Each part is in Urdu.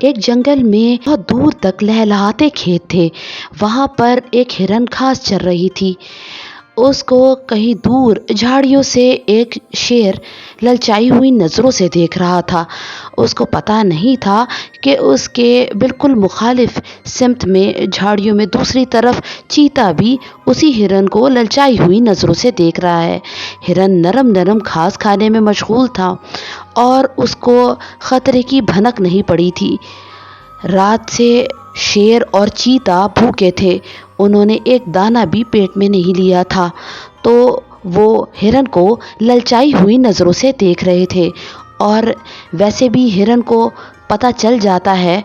ایک جنگل میں بہت دور تک لہلہاتے کھیت تھے. وہاں پر ایک ہرن گھاس چر رہی تھی. اس کو کہیں دور جھاڑیوں سے ایک شیر للچائی ہوئی نظروں سے دیکھ رہا تھا. اس کو پتا نہیں تھا کہ اس کے بالکل مخالف سمت میں جھاڑیوں میں دوسری طرف چیتا بھی اسی ہرن کو للچائی ہوئی نظروں سے دیکھ رہا ہے. ہرن نرم نرم گھاس کھانے میں مشغول تھا اور اس کو خطرے کی بھنک نہیں پڑی تھی. رات سے شیر اور چیتا بھوکے تھے. انہوں نے ایک دانہ بھی پیٹ میں نہیں لیا تھا تو وہ ہرن کو للچائی ہوئی نظروں سے دیکھ رہے تھے. اور ویسے بھی ہرن کو پتہ چل جاتا ہے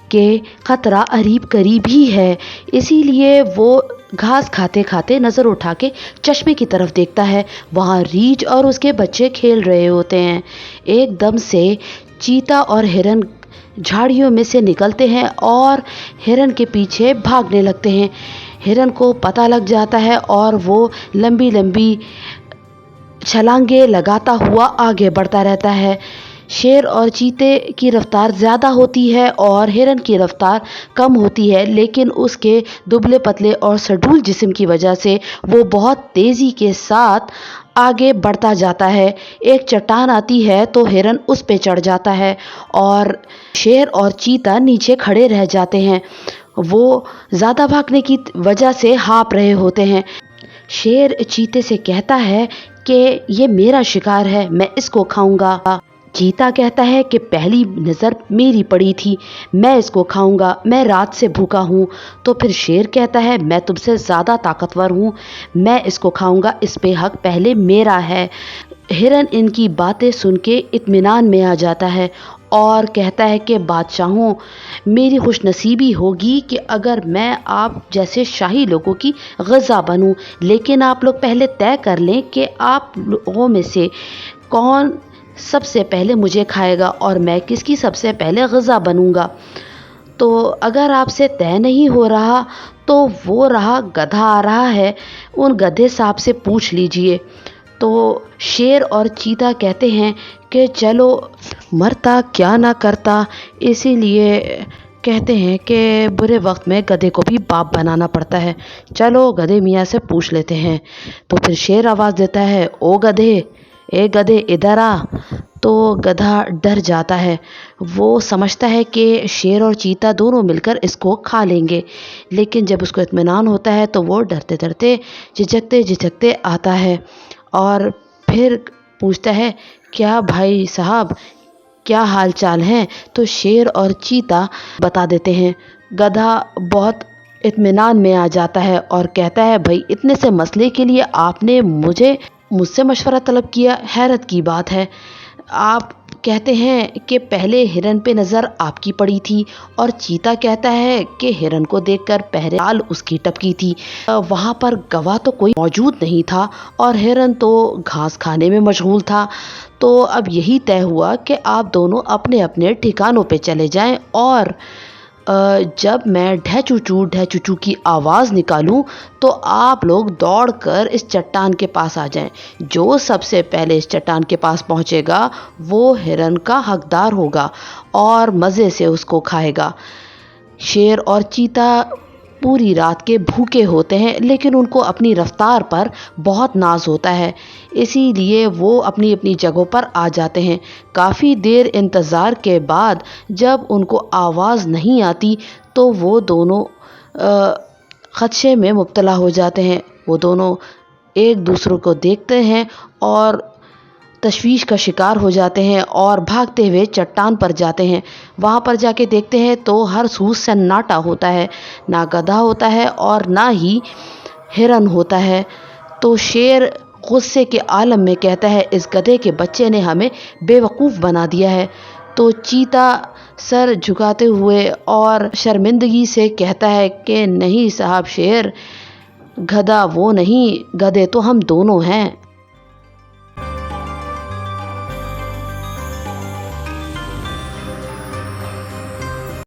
کہ خطرہ قریب قریب ہی ہے، اسی لیے وہ گھاس کھاتے کھاتے نظر اٹھا کے چشمے کی طرف دیکھتا ہے. وہاں ریچھ اور اس کے بچے کھیل رہے ہوتے ہیں. ایک دم سے چیتا اور ہرن جھاڑیوں میں سے نکلتے ہیں اور ہرن کے پیچھے بھاگنے لگتے ہیں. ہرن کو پتہ لگ جاتا ہے اور وہ لمبی لمبی چھلانگیں لگاتا ہوا آگے بڑھتا رہتا ہے. شیر اور چیتے کی رفتار زیادہ ہوتی ہے اور ہرن کی رفتار کم ہوتی ہے، لیکن اس کے دبلے پتلے اور سڈول جسم کی وجہ سے وہ بہت تیزی کے ساتھ آگے بڑھتا جاتا ہے. ایک چٹان آتی ہے تو ہرن اس پہ چڑھ جاتا ہے اور شیر اور چیتا نیچے کھڑے رہ جاتے ہیں. وہ زیادہ بھاگنے کی وجہ سے ہانپ رہے ہوتے ہیں. شیر چیتے سے کہتا ہے کہ یہ میرا شکار ہے، میں اس کو کھاؤں گا. چیتا کہتا ہے کہ پہلی نظر میری پڑی تھی، میں اس کو کھاؤں گا، میں رات سے بھوکا ہوں. تو پھر شیر کہتا ہے میں تم سے زیادہ طاقتور ہوں، میں اس کو کھاؤں گا، اس پہ حق پہلے میرا ہے. ہرن ان کی باتیں سن کے اطمینان میں آ جاتا ہے اور کہتا ہے کہ بادشاہوں، میری خوش نصیبی ہوگی کہ اگر میں آپ جیسے شاہی لوگوں کی غذا بنوں، لیکن آپ لوگ پہلے طے کر لیں کہ آپ لوگوں میں سے کون سب سے پہلے مجھے کھائے گا اور میں کس کی سب سے پہلے غذا بنوں گا. تو اگر آپ سے طے نہیں ہو رہا تو وہ رہا گدھا آ رہا ہے، ان گدھے صاحب سے پوچھ لیجئے. تو شیر اور چیتا کہتے ہیں کہ چلو، مرتا کیا نہ کرتا، اسی لیے کہتے ہیں کہ برے وقت میں گدھے کو بھی باپ بنانا پڑتا ہے، چلو گدھے میاں سے پوچھ لیتے ہیں. تو پھر شیر آواز دیتا ہے او گدھے، اے گدھے ادھر آ. تو گدھا ڈر جاتا ہے. وہ سمجھتا ہے کہ شیر اور چیتا دونوں مل کر اس کو کھا لیں گے، لیکن جب اس کو اطمینان ہوتا ہے تو وہ ڈرتے ڈرتے جھجکتے آتا ہے اور پھر پوچھتا ہے کیا بھائی صاحب کیا حال چال ہیں. تو شیر اور چیتا بتا دیتے ہیں. گدھا بہت اطمینان میں آ جاتا ہے اور کہتا ہے بھائی اتنے سے مسئلے کے لیے آپ نے مجھ سے مشورہ طلب کیا، حیرت کی بات ہے. آپ کہتے ہیں کہ پہلے ہرن پہ نظر آپ کی پڑی تھی اور چیتا کہتا ہے کہ ہرن کو دیکھ کر پہلے چال اس کی ٹپکی تھی. وہاں پر گواہ تو کوئی موجود نہیں تھا اور ہرن تو گھاس کھانے میں مشغول تھا. تو اب یہی طے ہوا کہ آپ دونوں اپنے اپنے ٹھکانوں پہ چلے جائیں اور جب میں ڈھے چوچو کی آواز نکالوں تو آپ لوگ دوڑ کر اس چٹان کے پاس آ جائیں. جو سب سے پہلے اس چٹان کے پاس پہنچے گا وہ ہرن کا حقدار ہوگا اور مزے سے اس کو کھائے گا. شیر اور چیتا پوری رات کے بھوکے ہوتے ہیں، لیکن ان کو اپنی رفتار پر بہت ناز ہوتا ہے، اسی لیے وہ اپنی اپنی جگہوں پر آ جاتے ہیں. کافی دیر انتظار کے بعد جب ان کو آواز نہیں آتی تو وہ دونوں خدشے میں مبتلا ہو جاتے ہیں. وہ دونوں ایک دوسرے کو دیکھتے ہیں اور تشویش کا شکار ہو جاتے ہیں اور بھاگتے ہوئے چٹان پر جاتے ہیں. وہاں پر جا کے دیکھتے ہیں تو ہر سو سناٹا ہوتا ہے، نہ گدھا ہوتا ہے اور نہ ہی ہرن ہوتا ہے. تو شیر غصے کے عالم میں کہتا ہے اس گدھے کے بچے نے ہمیں بے وقوف بنا دیا ہے. تو چیتا سر جھکاتے ہوئے اور شرمندگی سے کہتا ہے کہ نہیں صاحب شیر، گدھا وہ نہیں، گدھے تو ہم دونوں ہیں.